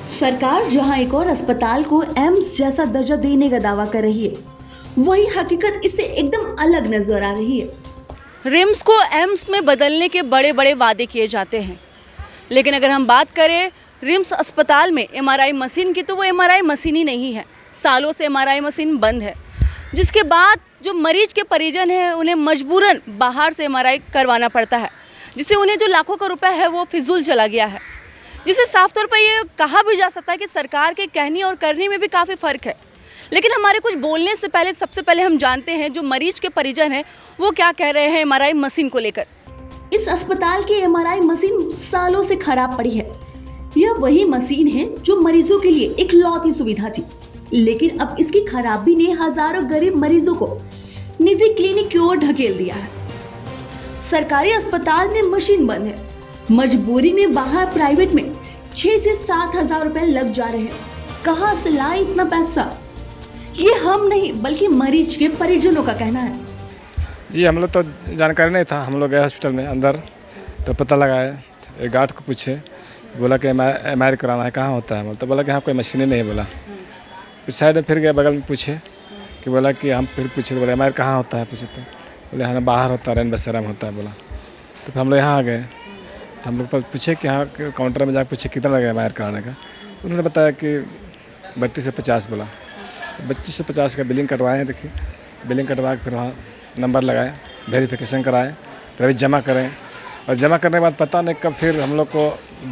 सरकार जहां एक और अस्पताल को एम्स जैसा दर्जा देने का दावा कर रही है, वही हकीकत इससे एकदम अलग नजर आ रही है। रिम्स को एम्स में बदलने के बड़े बड़े वादे किए जाते हैं, लेकिन अगर हम बात करें रिम्स अस्पताल में एमआरआई मशीन की, तो वो एमआरआई मशीन ही नहीं है। सालों से एमआरआई मशीन बंद है, जिसके बाद जो मरीज के परिजन हैं उन्हें मजबूरन बाहर से एमआरआई करवाना पड़ता है, जिससे उन्हें जो लाखों का रुपया है वो फिजूल चला गया है। जिससे साफ तौर पर ये कहा भी जा सकता है कि सरकार के कहने और करने में भी काफ़ी फ़र्क है। लेकिन हमारे कुछ बोलने से पहले सबसे पहले हम जानते हैं जो मरीज के परिजन हैं वो क्या कह रहे हैं एमआरआई मशीन को लेकर। इस अस्पताल की एमआरआई मशीन सालों से खराब पड़ी है। यह वही मशीन है जो मरीजों के लिए इकलौती सुविधा थी, लेकिन अब इसकी खराबी ने हजारों गरीब मरीजों को निजी क्लिनिक की ओर ढकेल दिया है। सरकारी अस्पताल में मशीन बंद है, मजबूरी में बाहर प्राइवेट में 6 से 7 हजार रुपए लग जा रहे हैं। कहां से लाए इतना पैसा, ये हम नहीं बल्कि मरीज के परिजनों का कहना है। जी हम लोग तो जानकारी नहीं था, हम लोग गए हॉस्पिटल में अंदर तो पता लगाए, एक गार्ड को पूछे, बोला कि एमआरआई कराना है, कहाँ होता है, तो बोला कि हाँ कोई मशीन ही नहीं है। बोला फिर साइड में फिर गए बगल में पूछे कि बोला कि हम फिर पूछे तो बोला एमआरआई कहाँ होता है, पूछे तो बोले हाँ बाहर होता है, रैन बसेरा में होता है। बोला तो फिर हम लोग यहाँ आ गए, तो हम लोग पूछे कि हाँ काउंटर में जाकर पूछे कितना लगेगा एमआरआई कराने का। उन्होंने बताया कि 32 से 50। बोला 32 से 50 का बिलिंग कटवाए हैं। देखिए बिलिंग कटवा के फिर वहाँ नंबर लगाए, वेरिफिकेशन कराएं, फिर जमा करें, और जमा करने के बाद पता नहीं कब फिर हम लोग को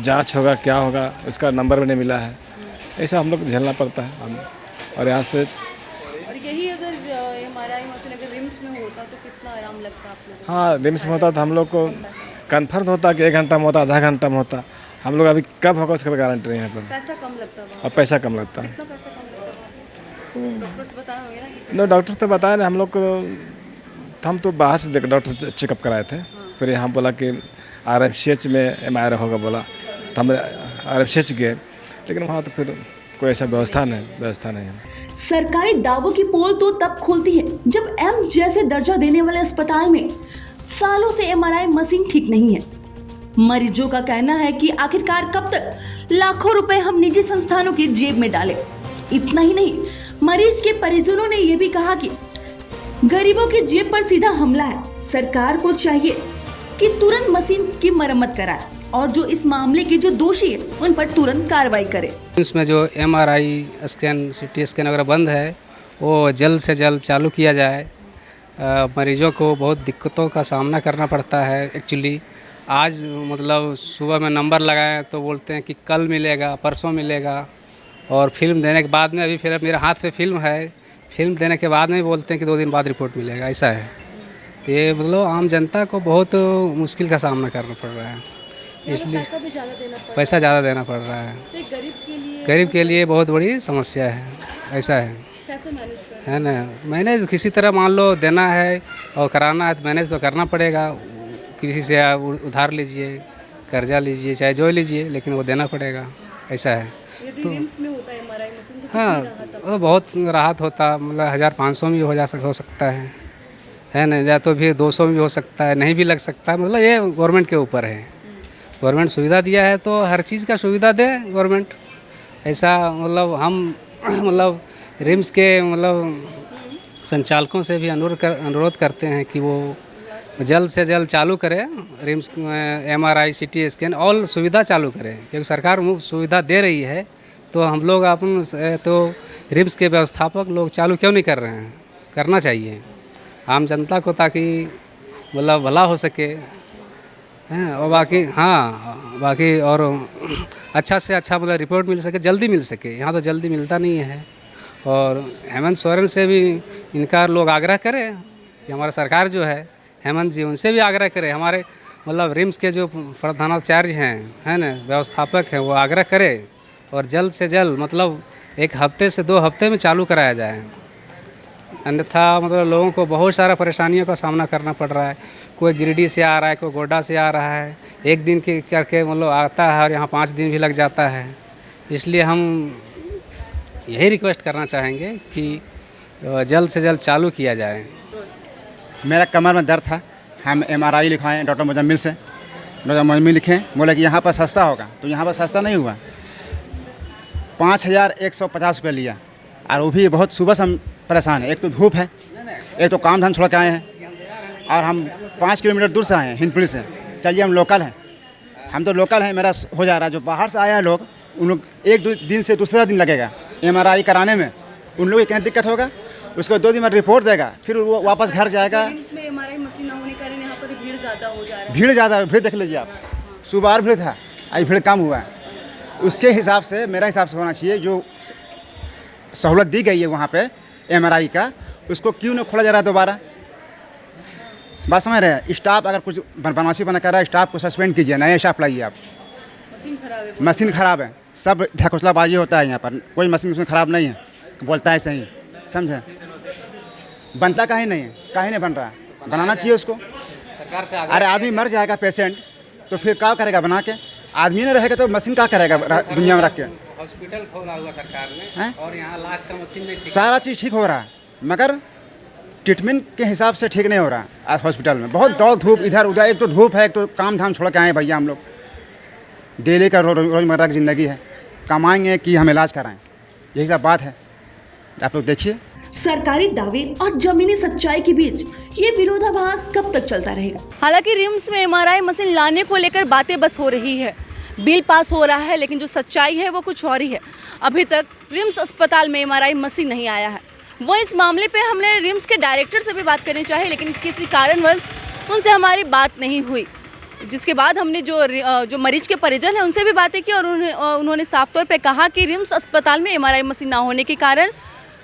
जांच होगा, क्या होगा, उसका नंबर भी नहीं मिला है। ऐसा हम लोग को झेलना पड़ता है। और यहाँ से और यही अगर एमआरआई मशीन अगर रिम्स में होता तो कितना आराम लगता आप लोगों को? हाँ रिम्स में होता तो हम लोग को कन्फर्म होता कि 1 घंटा में होता, आधा घंटा में होता। हम लोग अभी कब होगा उसका गारंटी नहीं है। पर पैसा कम लगता है और पैसा कम लगता है। कितना पैसा कम लगता है? डॉक्टर से बताया होगा ना कि नो डॉक्टर से बताया ना हम लोग को, हम तो बाहर से डॉक्टर से चेकअप कराए थे। फिर यहाँ बोला कि आरएमसीएच में एमआरआई होगा। बोला तो हम आरएमसीएच गए, लेकिन वहाँ तो फिर कोई ऐसा व्यवस्था नहीं है। सरकारी दावों की पोल तो तब खोलती है जब एम्स जैसे दर्जा देने वाले अस्पताल में सालों से एमआरआई मशीन ठीक नहीं है। मरीजों का कहना है कि आखिरकार कब तक लाखों रुपए हम निजी संस्थानों की जेब में डालें। इतना ही नहीं, मरीज के परिजनों ने यह भी कहा कि गरीबों की जेब पर सीधा हमला है। सरकार को चाहिए कि तुरंत मशीन की मरम्मत कराए और जो इस मामले के जो दोषी है उन पर तुरंत कार्रवाई करे। इसमें जो एमआरआई स्कैन, सीटी स्कैन वगैरह बंद है, वो जल्द से जल्द चालू किया जाए। मरीजों को बहुत दिक्कतों का सामना करना पड़ता है। एक्चुअली आज मतलब सुबह में नंबर लगाएं तो बोलते हैं कि कल मिलेगा, परसों मिलेगा, और फिल्म देने के बाद में, अभी फिर मेरे हाथ पे फिल्म है, फिल्म देने के बाद में बोलते हैं कि 2 दिन बाद रिपोर्ट मिलेगा। ऐसा है, ये मतलब आम जनता को बहुत मुश्किल का सामना करना पड़ रहा है। इसलिए पैसा ज़्यादा देना पड़ रहा है। गरीब के लिए बहुत बड़ी समस्या है। ऐसा है ना, मैनेज किसी तरह मान लो देना है और कराना है तो मैनेज तो करना पड़ेगा। किसी से आप उधार लीजिए, कर्जा लीजिए, चाहे जो लीजिए, लेकिन वो देना पड़ेगा। ऐसा है तो हाँ, वो बहुत राहत होता, मतलब 1500 में भी हो सकता है ना, या तो भी 200 में भी हो सकता है, नहीं भी लग सकता है। मतलब ये गवर्नमेंट के ऊपर है। गवर्नमेंट सुविधा दिया है तो हर चीज़ का सुविधा दे गवर्नमेंट। ऐसा मतलब हम मतलब रिम्स के मतलब संचालकों से भी अनुरोध करते हैं कि वो जल्द से जल्द चालू करें RIMS MRI, CT scan, all सुविधा चालू करें, क्योंकि सरकार सुविधा दे रही है। तो हम लोग अपन तो रिम्स के व्यवस्थापक लोग चालू क्यों नहीं कर रहे हैं? करना चाहिए आम जनता को, ताकि मतलब भला हो सके हैं। और बाकी और अच्छा से अच्छा मतलब रिपोर्ट मिल सके, जल्दी मिल सके। यहाँ तो जल्दी मिलता नहीं है। और हेमंत सोरेन से भी इनका लोग आग्रह करें कि हमारा सरकार जो है, हेमंत जी, उनसे भी आग्रह करें, हमारे मतलब रिम्स के जो प्रधानाचार्य हैं, है ना, व्यवस्थापक हैं, वो आग्रह करें और जल्द से जल्द मतलब 1 हफ्ते से 2 हफ्ते में चालू कराया जाए। अन्यथा मतलब लोगों को बहुत सारा परेशानियों का सामना करना पड़ रहा है। कोई गिरिडीह से आ रहा है, कोई गोड्डा से आ रहा है, 1 दिन के करके मतलब आता है और यहाँ 5 दिन भी लग जाता है। इसलिए हम यही रिक्वेस्ट करना चाहेंगे कि जल्द से जल्द चालू किया जाए। मेरा कमर में दर्द था, हम एमआरआई लिखवाएं डॉक्टर मुजम्मिल से। डॉक्टर मुजम्मिल लिखें, बोले कि यहाँ पर सस्ता होगा, तो यहाँ पर सस्ता नहीं हुआ। 5,150 रुपये लिया, और वो भी बहुत सुबह से हम परेशान हैं। एक तो धूप है, एक तो काम धाम छोड़ के आए हैं, और हम 5 किलोमीटर दूर से आए हैं हिंदपीढ़ी से। चलिए हम लोकल हैं, हम तो लोकल हैं, मेरा हो जा रहा है। जो बाहर से आया है लोग, उन लोग 1-2 दिन से दूसरा दिन लगेगा MRI कराने में, उन लोगों की क्या दिक्कत होगा। उसको 2 दिन में रिपोर्ट देगा, फिर वो वापस घर जाएगा। रिम्स में एमआरआई मशीन ना होने के कारण यहाँ पर भीड़ ज़्यादा हो जा रहा है। भीड़ ज़्यादा है, भीड़ देख लीजिए आप, सुबह भीड़ था, आज भीड़ कम हुआ है। उसके हिसाब से मेरा हिसाब से होना चाहिए, जो सहूलत दी गई है वहाँ पे MRI का, उसको क्यों नहीं खोला जा रहा है दोबारा। बात समझ रहे हैं। स्टाफ अगर कुछ बदमाशी बना कर रहा है, स्टाफ को सस्पेंड कीजिए, नए स्टाफ लाइए आप। मशीन खराब है। मशीन ख़राब है, सब ढकोसलाबाजी होता है यहाँ पर, कोई मशीन ख़राब नहीं है, बोलता है सही, समझे। बनता काहे नहीं है, काहे नहीं बन रहा है, बनाना चाहिए उसको। सरकार से अरे आदमी मर जाएगा पेशेंट, तो फिर क्या करेगा बना के। आदमी नहीं रहेगा तो मशीन क्या करेगा दुनिया में रख के। हॉस्पिटल खोला हुआ सरकार ने हैं? और यहाँ लाख का मशीन नहीं। सारा चीज़ ठीक हो रहा है, मगर ट्रीटमेंट के हिसाब से ठीक नहीं हो रहा आज हॉस्पिटल में। बहुत दौड़ धूप इधर उधर, एक तो धूप है, एक तो काम धाम छोड़ के आए भैया हम लोग। डेली का रोज़मर्रा की ज़िंदगी है, कमाएंगे कि हम इलाज कराएं, यही सब बात है। आप लोग देखिए, सरकारी दावे और जमीनी सच्चाई के बीच ये विरोधाभास कब तक चलता रहेगा। हालांकि रिम्स में एमआरआई मशीन लाने को लेकर बातें बस हो रही है, बिल पास हो रहा है, लेकिन जो सच्चाई है वो कुछ और ही है। अभी तक रिम्स अस्पताल में एमआरआई मशीन नहीं आया है। वो इस मामले पे हमने रिम्स के डायरेक्टर से भी बात करनी चाहिए, लेकिन किसी कारणवश उनसे हमारी बात नहीं हुई। जिसके बाद हमने जो मरीज के परिजन हैं उनसे भी बातें की, और उन्होंने साफ तौर पे कहा कि रिम्स अस्पताल में एमआरआई मशीन ना होने के कारण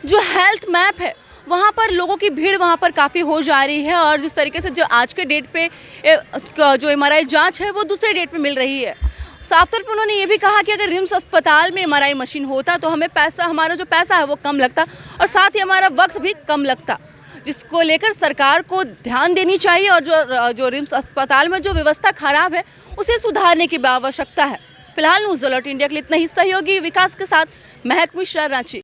जो हेल्थ मैप है वहाँ पर लोगों की भीड़ वहाँ पर काफ़ी हो जा रही है, और जिस तरीके से जो आज के डेट पे जो एमआरआई जांच है वो दूसरे डेट पे मिल रही है। साफ तौर पर उन्होंने ये भी कहा कि अगर रिम्स अस्पताल में एमआरआई मशीन होता तो हमें हमारा जो पैसा है वो कम लगता, और साथ ही हमारा वक्त भी कम लगता, जिसको लेकर सरकार को ध्यान देनी चाहिए। और जो रिम्स अस्पताल में जो व्यवस्था खराब है उसे सुधारने की आवश्यकता है। फिलहाल न्यूज़ अलर्ट इंडिया के लिए इतना ही। सहयोगी विकास के साथ महक मिश्रा, रांची।